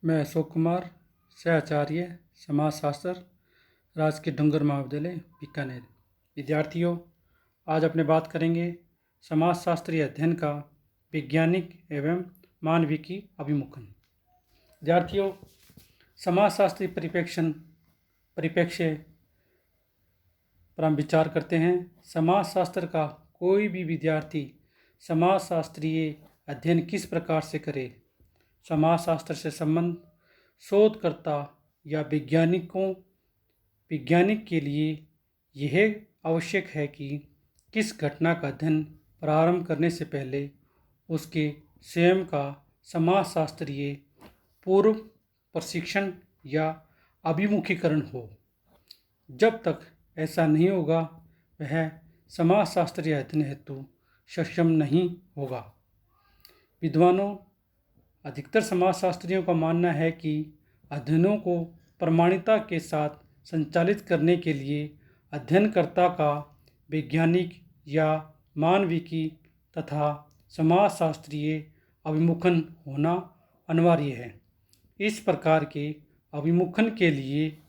मैं अशोक कुमार, सहआचार्य समाजशास्त्र, राजकीय डूंगर महाविद्यालय बीकानेर। विद्यार्थियों, आज अपने बात करेंगे समाजशास्त्रीय अध्ययन का वैज्ञानिक एवं मानविकी अभिमुखन। विद्यार्थियों, समाजशास्त्री परिप्रेक्ष्य पर हम विचार करते हैं। समाजशास्त्र का कोई भी विद्यार्थी समाजशास्त्रीय अध्ययन किस प्रकार से करे। समाजशास्त्र से संबंध शोधकर्ता या वैज्ञानिक के लिए यह आवश्यक है कि किस घटना का अध्ययन प्रारंभ करने से पहले उसके स्वयं का समाजशास्त्रीय पूर्व प्रशिक्षण या अभिमुखीकरण हो। जब तक ऐसा नहीं होगा, वह समाजशास्त्रीय अध्ययन हेतु सक्षम नहीं होगा। विद्वानों, अधिकतर समाजशास्त्रियों का मानना है कि अध्ययनों को प्रमाणिकता के साथ संचालित करने के लिए अध्ययनकर्ता का वैज्ञानिक या मानविकी तथा समाजशास्त्रीय अभिमुखन होना अनिवार्य है। इस प्रकार के अभिमुखन के लिए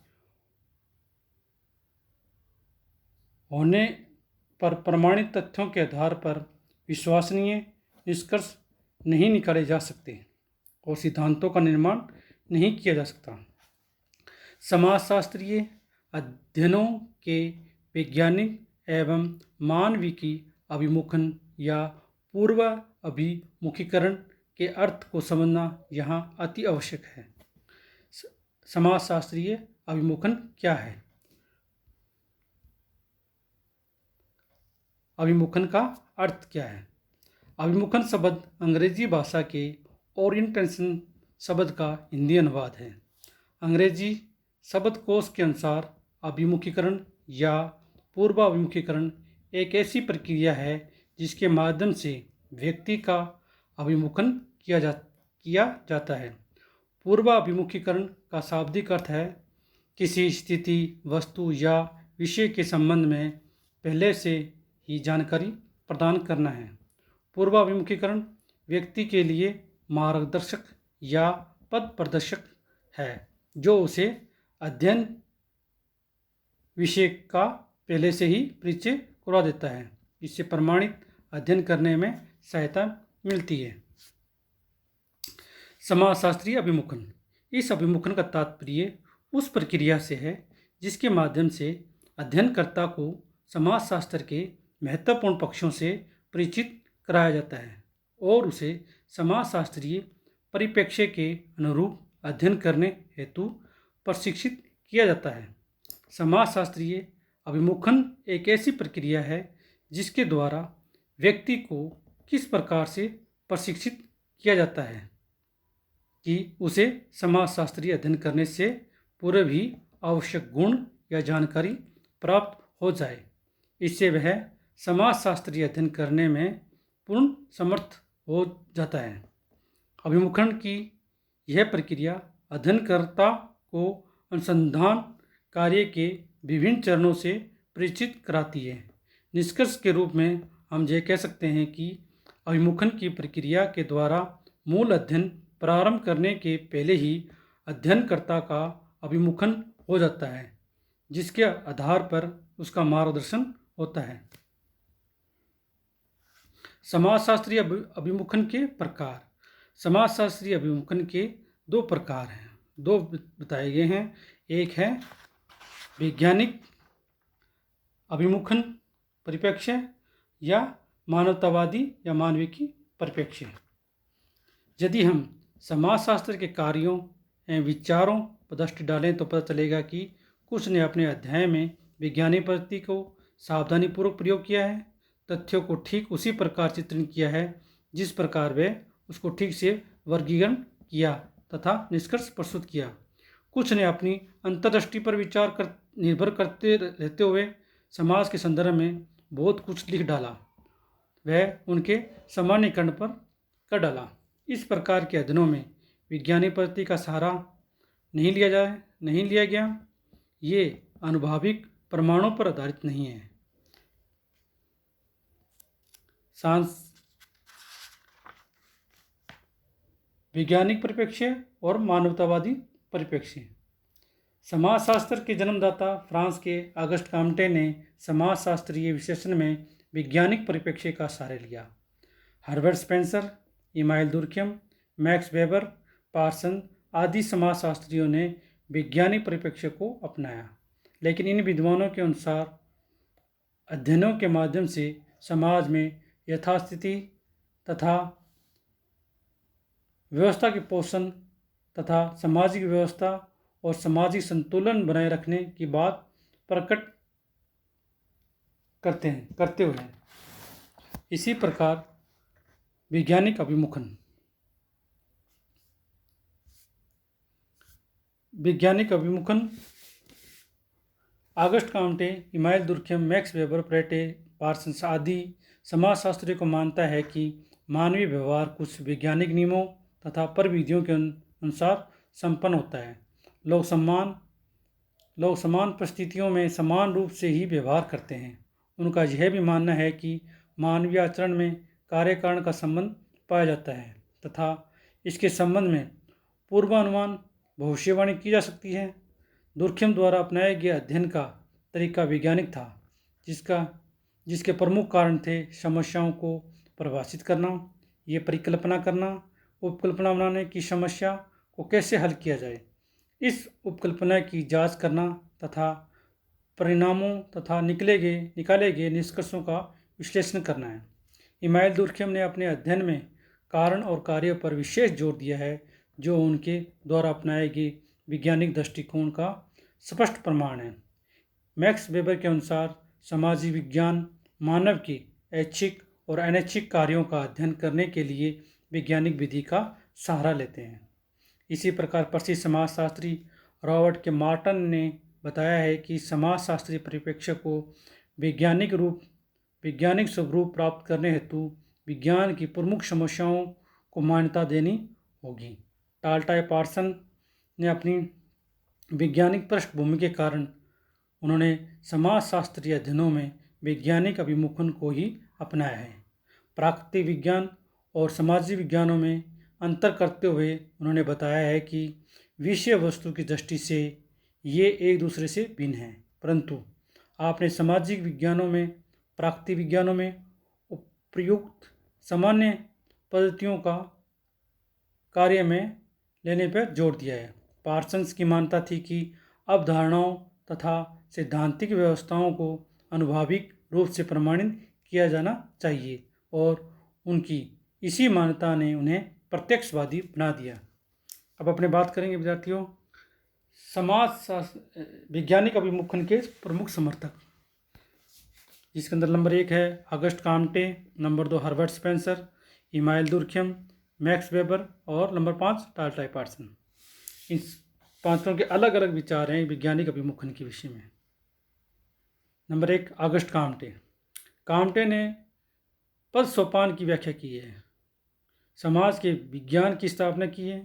होने पर प्रमाणित तथ्यों के आधार पर विश्वसनीय निष्कर्ष नहीं निकाले जा सकते और सिद्धांतों का निर्माण नहीं किया जा सकता। समाजशास्त्रीय अध्ययनों के वैज्ञानिक एवं मानविकी अभिमुखन या पूर्व अभिमुखीकरण के अर्थ को समझना यहाँ अति आवश्यक है। समाजशास्त्रीय अभिमुखन क्या है? अभिमुखन का अर्थ क्या है? अभिमुखन शब्द अंग्रेजी भाषा के ओरिएंटेशन शब्द का हिंदी अनुवाद है। अंग्रेजी शब्दकोश के अनुसार अभिमुखीकरण या पूर्वाभिमुखीकरण एक ऐसी प्रक्रिया है जिसके माध्यम से व्यक्ति का अभिमुखन किया जाता है। पूर्वाभिमुखीकरण का शाब्दिक अर्थ है किसी स्थिति, वस्तु या विषय के संबंध में पहले से ही जानकारी प्रदान करना है। पूर्वाभिमुखीकरण व्यक्ति के लिए मार्गदर्शक या पथ प्रदर्शक है जो उसे अध्ययन विषय का पहले से ही परिचय करवा देता है। इससे प्रमाणित अध्ययन करने में सहायता मिलती है। समाजशास्त्रीय अभिमुखन। इस अभिमुखन का तात्पर्य उस प्रक्रिया से है जिसके माध्यम से अध्ययनकर्ता को समाजशास्त्र के महत्वपूर्ण पक्षों से परिचित कराया जाता है और उसे समाजशास्त्रीय परिप्रेक्ष्य के अनुरूप अध्ययन करने हेतु प्रशिक्षित किया जाता है। समाजशास्त्रीय अभिमुखन एक ऐसी प्रक्रिया है जिसके द्वारा व्यक्ति को किस प्रकार से प्रशिक्षित किया जाता है कि उसे समाजशास्त्रीय अध्ययन करने से पूर्व ही आवश्यक गुण या जानकारी प्राप्त हो जाए। इससे वह समाजशास्त्रीय अध्ययन करने में पूर्ण समर्थ हो जाता है। अभिमुखन की यह प्रक्रिया अध्ययनकर्ता को अनुसंधान कार्य के विभिन्न चरणों से परिचित कराती है। निष्कर्ष के रूप में हम ये कह सकते हैं कि अभिमुखन की प्रक्रिया के द्वारा मूल अध्ययन प्रारंभ करने के पहले ही अध्ययनकर्ता का अभिमुखन हो जाता है, जिसके आधार पर उसका मार्गदर्शन होता है। समाजशास्त्रीय अभिमुखन के प्रकार। समाजशास्त्रीय अभिमुखन के दो प्रकार हैं, दो बताए गए हैं। एक है वैज्ञानिक अभिमुखन परिप्रेक्ष्य या मानवतावादी या मानविकी परिप्रेक्ष्य। यदि हम समाजशास्त्र के कार्यों एवं विचारों पर दृष्टि डालें तो पता चलेगा कि कुछ ने अपने अध्याय में वैज्ञानिक पद्धति को सावधानीपूर्वक प्रयोग किया है, तथ्यों को ठीक उसी प्रकार चित्रण किया है जिस प्रकार वे उसको ठीक से वर्गीकरण किया तथा निष्कर्ष प्रस्तुत किया। कुछ ने अपनी अंतर्दृष्टि पर निर्भर करते रहते हुए समाज के संदर्भ में बहुत कुछ लिख डाला, वह उनके सामान्यीकरण पर कर डाला। इस प्रकार के अध्ययनों में वैज्ञानिक पद्धति का सहारा नहीं लिया गया। ये आनुभविक प्रमाणों पर आधारित नहीं है। वैज्ञानिक परिप्रेक्ष्य और मानवतावादी परिप्रेक्ष्य। समाजशास्त्र के जन्मदाता फ्रांस के ऑगस्ट काम्टे ने समाजशास्त्रीय विश्लेषण में वैज्ञानिक परिप्रेक्ष्य का सहारा लिया। Herbert Spencer, Emmanuel Durkheim, Max Weber, Parson आदि समाजशास्त्रियों ने वैज्ञानिक परिप्रेक्ष्य को अपनाया, लेकिन इन विद्वानों के अनुसार अध्ययनों के माध्यम से समाज में यथास्थिति तथा व्यवस्था के पोषण तथा सामाजिक व्यवस्था और सामाजिक संतुलन बनाए रखने की बात प्रकट करते हुए इसी प्रकार वैज्ञानिक अभिमुखन। August Comte, Emmanuel Durkheim, Max Weber, Pareto, Parsons आदि समाजशास्त्रियों को मानता है कि मानवीय व्यवहार कुछ वैज्ञानिक नियमों तथा प्रविधियों के अनुसार संपन्न होता है। लोग समान परिस्थितियों में समान रूप से ही व्यवहार करते हैं। उनका यह भी मानना है कि मानवीय आचरण में कार्य कारण का संबंध पाया जाता है तथा इसके संबंध में पूर्वानुमान भविष्यवाणी की जा सकती है। दुर्खेम द्वारा अपनाया गया अध्ययन का तरीका वैज्ञानिक था, जिसके प्रमुख कारण थे समस्याओं को परिभाषित करना, ये परिकल्पना करना, उपकल्पना बनाने की समस्या को कैसे हल किया जाए, इस उपकल्पना की जांच करना तथा परिणामों तथा निकाले गए निष्कर्षों का विश्लेषण करना है। इमानुएल दुर्खेम ने अपने अध्ययन में कारण और कार्य पर विशेष जोर दिया है, जो उनके द्वारा अपनाए गए वैज्ञानिक दृष्टिकोण का स्पष्ट प्रमाण है। मैक्स वेबर के अनुसार सामाजिक विज्ञान मानव के ऐच्छिक और अनैच्छिक कार्यों का अध्ययन करने के लिए वैज्ञानिक विधि का सहारा लेते हैं। इसी प्रकार प्रसिद्ध समाजशास्त्री रॉबर्ट के मार्टन ने बताया है कि समाजशास्त्रीय परिप्रेक्ष्य को वैज्ञानिक स्वरूप प्राप्त करने हेतु विज्ञान की प्रमुख समस्याओं को मान्यता देनी होगी। टाल्टाय पार्सन ने अपनी वैज्ञानिक पृष्ठभूमि के कारण उन्होंने समाजशास्त्रीय अध्ययनों में वैज्ञानिक अभिमुखन को ही अपनाया है। प्राकृतिक विज्ञान और सामाजिक विज्ञानों में अंतर करते हुए उन्होंने बताया है कि विषय वस्तु की दृष्टि से ये एक दूसरे से भिन्न हैं, परंतु आपने सामाजिक विज्ञानों में प्राकृतिक विज्ञानों में उपयुक्त सामान्य पद्धतियों का कार्य में लेने पर जोर दिया है। पार्सन्स की मान्यता थी कि अवधारणाओं तथा सैद्धांतिक व्यवस्थाओं को अनुभाविक रूप से प्रमाणित किया जाना चाहिए और उनकी इसी मान्यता ने उन्हें प्रत्यक्षवादी बना दिया। अब अपने बात करेंगे विद्यार्थियों वैज्ञानिक अभिमुखन के प्रमुख समर्थक, जिसके अंदर नंबर 1 है August Comte, number 2 Herbert Spencer, Emmanuel Durkheim, Max Weber और नंबर 5 टाल्टाय पार्सन। इन पांचों के अलग अलग विचार हैं वैज्ञानिक अभिमुखन के विषय में। नंबर 1 ऑगस्ट काम्टे ने पद सोपान की व्याख्या की है, समाज के विज्ञान की स्थापना की है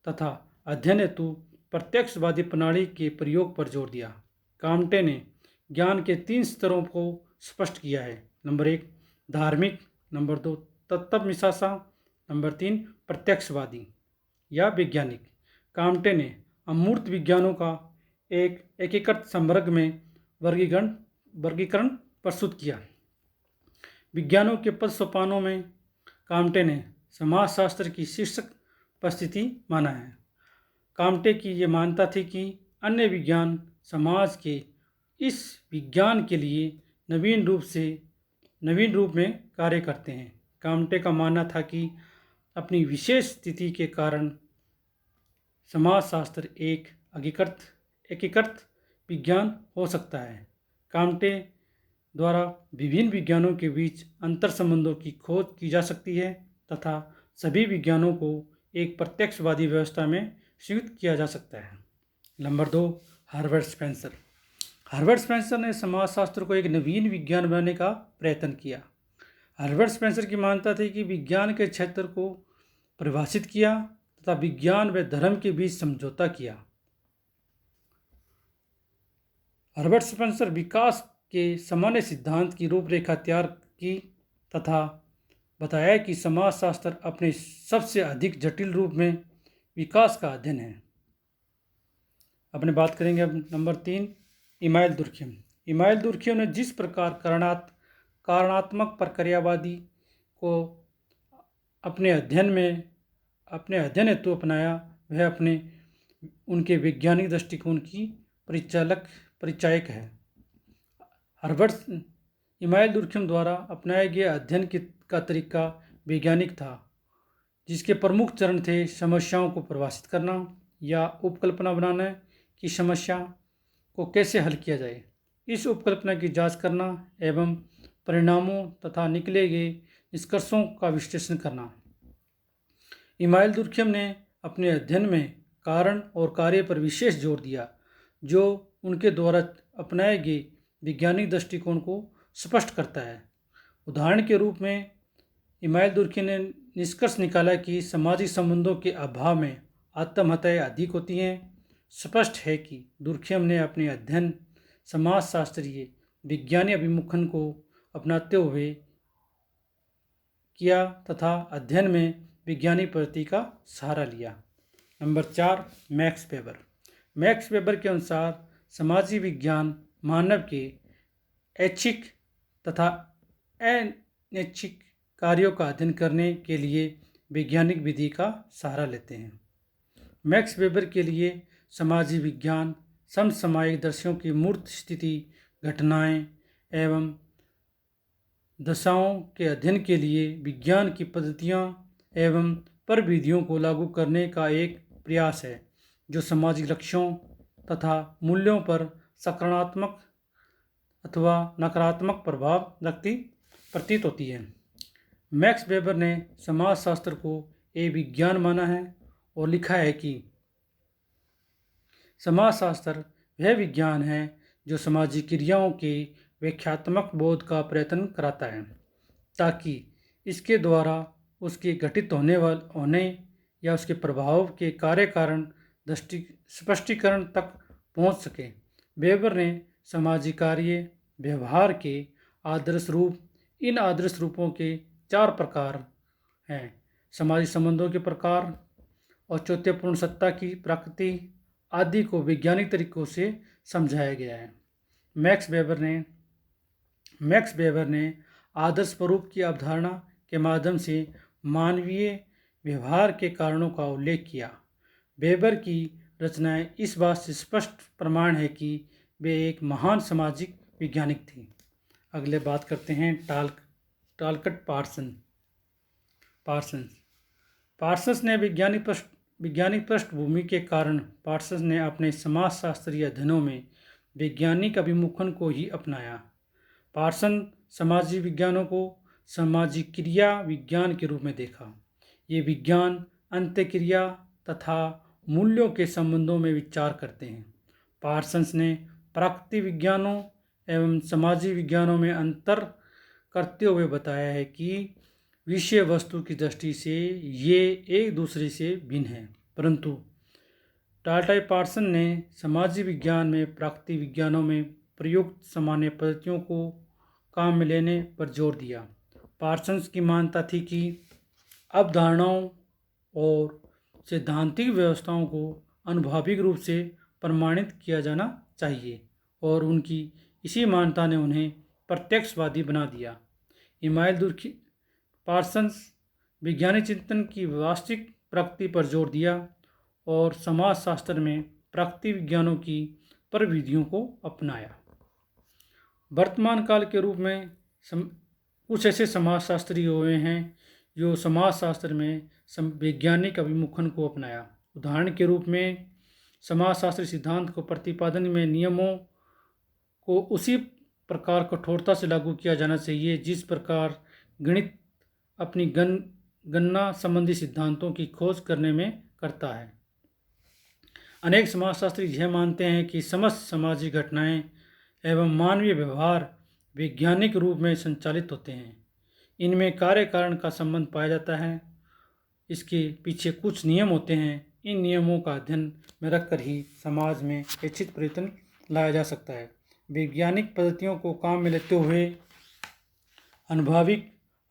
तथा अध्ययन हेतु प्रत्यक्षवादी प्रणाली के प्रयोग पर जोर दिया। काम्टे ने ज्ञान के 3 स्तरों को स्पष्ट किया है। नंबर 1 धार्मिक, नंबर 2 तत्वमीमांसा, नंबर 3 प्रत्यक्षवादी या वैज्ञानिक। काम्टे ने अमूर्त विज्ञानों का एक एकीकृत संवर्ग में वर्गीकरण प्रस्तुत किया। विज्ञानों के पद सोपानों में काम्टे ने समाजशास्त्र की शीर्षक परिस्थिति माना है। काम्टे की ये मान्यता थी कि अन्य विज्ञान समाज के इस विज्ञान के लिए नवीन रूप में कार्य करते हैं। काम्टे का मानना था कि अपनी विशेष स्थिति के कारण समाजशास्त्र एक एकीकृत विज्ञान हो सकता है। काम्टे द्वारा विभिन्न विज्ञानों के बीच अंतर संबंधों की खोज की जा सकती है तथा सभी विज्ञानों को एक प्रत्यक्षवादी व्यवस्था में सीमित किया जा सकता है। नंबर 2 हर्बर्ट स्पेंसर ने समाजशास्त्र को एक नवीन विज्ञान बनाने का प्रयत्न किया। हर्बर्ट स्पेंसर की मान्यता थी कि विज्ञान के क्षेत्र को परिभाषित किया तथा विज्ञान व धर्म के बीच समझौता किया। हर्बर्ट स्पेंसर विकास के सामान्य सिद्धांत की रूपरेखा तैयार की तथा बताया कि समाजशास्त्र अपने सबसे अधिक जटिल रूप में विकास का अध्ययन है। अपने बात करेंगे अब नंबर 3, इमाइल दुर्खियम। इमाइल दुर्खियम ने जिस प्रकार कारणात्मक प्रक्रियावादी को अपने अध्ययन हेतु अपनाया, वह उनके वैज्ञानिक दृष्टिकोण की परिचायक है। हर्बर्ट इमाइल दुर्खियम द्वारा अपनाया गया अध्ययन का तरीका वैज्ञानिक था, जिसके प्रमुख चरण थे समस्याओं को परिभाषित करना या उपकल्पना बनाना कि समस्या को कैसे हल किया जाए, इस उपकल्पना की जांच करना एवं परिणामों तथा निकले गए निष्कर्षों का विश्लेषण करना। इमाइल दुर्खियम ने अपने अध्ययन में कारण और कार्य पर विशेष जोर दिया, जो उनके द्वारा अपनाए गए वैज्ञानिक दृष्टिकोण को स्पष्ट करता है। उदाहरण के रूप में इमाइल दुर्खियम ने निष्कर्ष निकाला कि सामाजिक संबंधों के अभाव में आत्महत्याएं अधिक होती हैं। स्पष्ट है कि दुर्खियम ने अपने अध्ययन समाजशास्त्रीय विज्ञानी अभिमुखन को अपनाते हुए किया तथा अध्ययन में वैज्ञानिक पद्धति का सहारा लिया। Number 4, max weber. Max weber के अनुसार सामाजिक विज्ञान मानव के ऐच्छिक तथा अनैच्छिक कार्यों का अध्ययन करने के लिए वैज्ञानिक विधि का सहारा लेते हैं। मैक्स वेबर के लिए सामाजिक विज्ञान समसामयिक दृश्यों की मूर्त स्थिति, घटनाएं एवं दशाओं के अध्ययन के लिए विज्ञान की पद्धतियां एवं प्रविधियों को लागू करने का एक प्रयास है, जो सामाजिक लक्ष्यों तथा मूल्यों पर सकारात्मक अथवा नकारात्मक प्रभाव रखती प्रतीत होती है। मैक्स वेबर ने समाजशास्त्र को एक विज्ञान माना है और लिखा है कि समाजशास्त्र वह विज्ञान है जो सामाजिक क्रियाओं के व्याख्यात्मक बोध का प्रयत्न कराता है, ताकि इसके द्वारा उसके घटित होने या उसके प्रभाव के कार्य कारण स्पष्टीकरण तक पहुंच सके। वेबर ने सामाजिक कार्य व्यवहार के आदर्श रूप, इन आदर्श रूपों के 4 प्रकार हैं: सामाजिक संबंधों के प्रकार, औचित्यपूर्ण सत्ता की प्रकृति आदि को वैज्ञानिक तरीकों से समझाया गया है। मैक्स वेबर ने आदर्श स्वरूप की अवधारणा के माध्यम से मानवीय व्यवहार के कारणों का उल्लेख किया। वेबर की रचनाएं इस बात से स्पष्ट प्रमाण है कि वे एक महान सामाजिक वैज्ञानिक थे। अगले बात करते हैं टालकट पार्सन्स ने वैज्ञानिक पृष्ठभूमि के कारण पार्सन्स ने अपने समाजशास्त्रीय अध्ययनों में वैज्ञानिक अभिमुखन को ही अपनाया। पार्सन सामाजिक विज्ञानों को सामाजिक क्रिया विज्ञान के रूप में देखा। ये विज्ञान अंतःक्रिया तथा मूल्यों के संबंधों में विचार करते हैं। पार्सन्स ने प्राकृतिक विज्ञानों एवं सामाजिक विज्ञानों में अंतर करते हुए बताया है कि विषय वस्तु की दृष्टि से ये एक दूसरे से भिन्न हैं, परंतु टाल्टाई पार्सन ने सामाजिक विज्ञान में प्राकृतिक विज्ञानों में प्रयुक्त सामान्य पद्धतियों को काम में लेने पर जोर दिया। पार्सन्स की मान्यता थी कि अवधारणाओं और सैद्धांतिक व्यवस्थाओं को अनुभवनिक रूप से प्रमाणित किया जाना चाहिए और उनकी इसी मान्यता ने उन्हें प्रत्यक्षवादी बना दिया। पार्सन्स वैज्ञानिक चिंतन की वास्तविक प्रकृति पर जोर दिया और समाजशास्त्र में प्राकृतिक विज्ञानों की प्रविधियों को अपनाया। वर्तमान काल के रूप में कुछ ऐसे समाजशास्त्री हुए हैं जो समाजशास्त्र में वैज्ञानिक अभिमुखन को अपनाया। उदाहरण के रूप में समाजशास्त्री सिद्धांत को प्रतिपादन में नियमों को उसी प्रकार कठोरता से लागू किया जाना चाहिए जिस प्रकार गणित अपनी गणना संबंधी सिद्धांतों की खोज करने में करता है। अनेक समाजशास्त्री यह मानते हैं कि समस्त सामाजिक घटनाएं एवं मानवीय व्यवहार वैज्ञानिक रूप में संचालित होते हैं। इनमें कार्य कारण का संबंध पाया जाता है। इसके पीछे कुछ नियम होते हैं। इन नियमों का अध्ययन में रखकर ही समाज में इच्छित परिवर्तन लाया जा सकता है। वैज्ञानिक पद्धतियों को काम में लेते हुए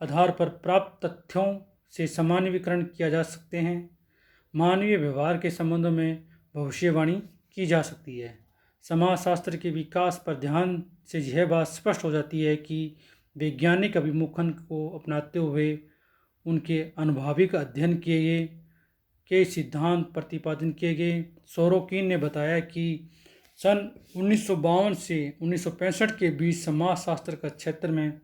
आधार पर प्राप्त तथ्यों से सामान्यीकरण किया जा सकते हैं। मानवीय व्यवहार के संबंधों में भविष्यवाणी की जा सकती है। समाजशास्त्र के विकास पर ध्यान से यह बात स्पष्ट हो जाती है कि वैज्ञानिक अभिमुखन को अपनाते हुए उनके अनुभाविक अध्ययन किए गए के सिद्धांत प्रतिपादन किए गए। सोरोकिन ने बताया कि सन 1952 से 1965 के बीच समाजशास्त्र का क्षेत्र में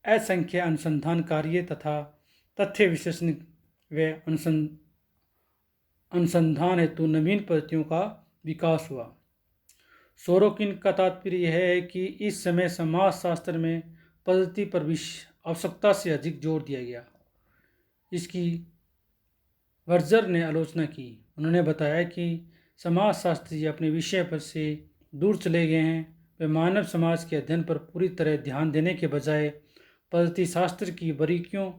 असंख्य अनुसंधान कार्य तथा तथ्य विश्लेषण व अनुसंधान हेतु नवीन पद्धतियों का विकास हुआ। सोरोकिन का तात्पर्य यह है कि इस समय समाजशास्त्र में पद्धति पर आवश्यकता से अधिक जोर दिया गया। इसकी वर्जर ने आलोचना की। उन्होंने बताया कि समाजशास्त्री अपने विषय पर से दूर चले गए हैं। वे मानव समाज के अध्ययन पर पूरी तरह ध्यान देने के बजाय पद्धति शास्त्र की बारीकियों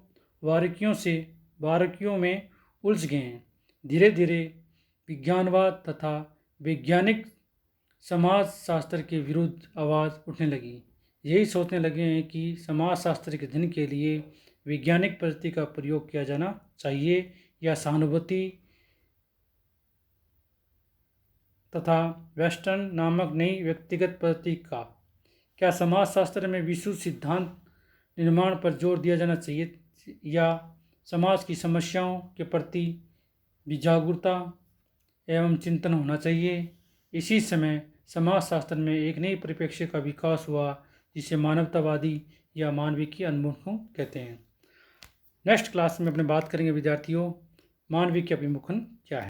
में उलझ गए हैं। धीरे धीरे विज्ञानवाद तथा वैज्ञानिक समाजशास्त्र के विरुद्ध आवाज़ उठने लगी। यही सोचने लगे हैं कि समाजशास्त्र के अध्ययन के लिए वैज्ञानिक पद्धति का प्रयोग किया जाना चाहिए या सहानुभूति तथा वेस्टर्न नामक नई व्यक्तिगत पद्धति का। क्या समाजशास्त्र में विश्व सिद्धांत निर्माण पर जोर दिया जाना चाहिए या समाज की समस्याओं के प्रति भी जागरूकता एवं चिंतन होना चाहिए। इसी समय समाजशास्त्र में एक नई परिप्रेक्ष्य का विकास हुआ जिसे मानवतावादी या मानविकी अभिमुखन कहते हैं। नेक्स्ट क्लास में अपने बात करेंगे विद्यार्थियों, मानविकी अभिमुखन क्या है।